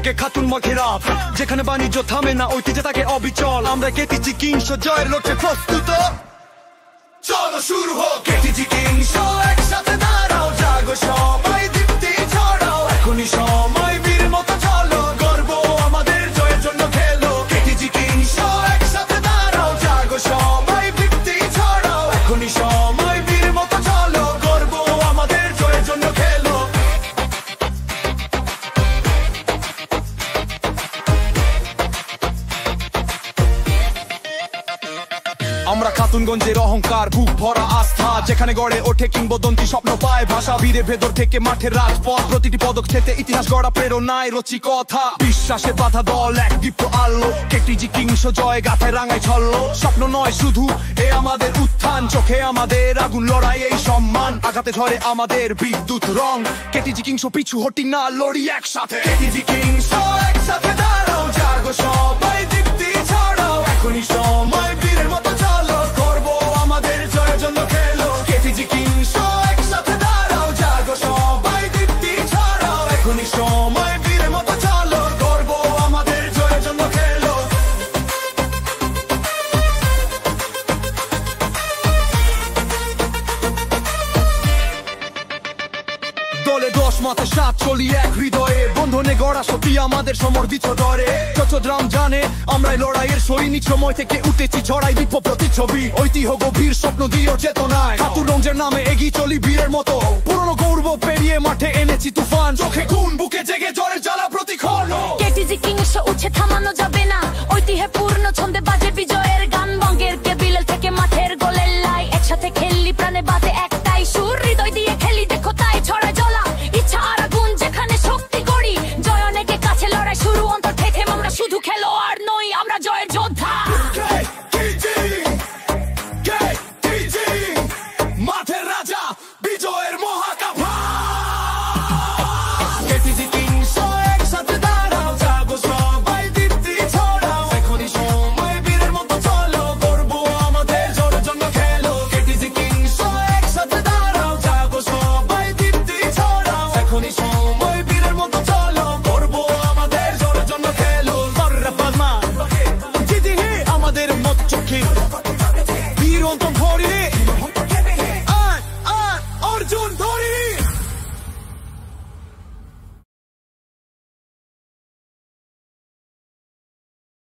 থেকে খাতুন মাখেরা, যেখানে বাণিজ্য থামে না ঐতিহ্য থাকে অবিচল। আমরা কেটিজি কিংস জয়ের লক্ষ্যে প্রস্তুত, চলো শুরু হোক কেটিজি কিংস। একসাথে দাঁড়াও, জাগো সবাই, দীপ্তি ছড়াও, এখনই সময় বীর মতো চলো, গর্ব আমাদের জয়ের জন্য খেলো। কেটিজি কিংস একসাথে দাঁড়াও, জাগো সবাই, দীপ্তি ছড়াও, এখনই সময় বীর মতো চলো, গর্ব আমাদের জয়ের জন্য খেলো। আমরা খাতুনগঞ্জের অহংকার, বুক ভরা আস্থা, যেখানে গড়ে ওঠে কিংবদন্তি, স্বপ্ন পায় ভাষা। বীরে ভেতর থেকে মাঠের রাজপথ, প্রতিটি পদক্ষেপে ইতিহাস গড়া, প্রেরণায় রচি কথা। বিশ্বাসে বাধা দল, এক দীপ্ত আলো, কেটিজি কিংস জয় গাথায় রাঙায় ছল্লো। স্বপ্ন নয় শুধু, এ আমাদের উত্থান, চোখে আমাদের আগুন, লড়াই এই সম্মান। আঘাতে ঝরে আমাদের বিদ্যুৎ রং, কেটিজি কিংস পিছু হটি না, লড়ি একসাথে। কেটিজি কিংস একসাথে দাঁড়াও, জাগো সবাই, দীপ্তি ছড়াও, এখনই সময় বীরের মতো চলো, করব আমাদের জয়ের জন্য খেলো। কেটিজি কিংস একসাথে দাঁড়াও, জাগো সবাই, দীপ্তি ছড়াও, এখনই সময় বীরের মতো চলো, করব আমাদের জয়ের জন্য খেলো। দলে 10 মাথে 7 চলি এক হৃদয়ে, বন্ধনে গড়া সত্যি আমাদের সমর্পিত ডরে। চট্টগ্রাম জানে আমরাই লড়াইয়ের সৈনিক, সময় থেকে উঠেছি ছড়াই দীপ্য প্রতিচ্ছবি। ঐতিহ্য গভীর স্বপ্ন দিও চেতনায়, খাতুনগঞ্জের নামে এগিয়ে চলি বীরের মতো। পুরনো গৌরব পেরিয়ে মাঠে এনেছি তুফান, চোখে খুন, বুকে জেগে জ্বরের জ্বালা প্রতিক্ষণ। কেটিজি কিংস উঠে থামানো যাবে না, ঐতিহ্যে পূর্ণ ছন্দে বাজে বিজয়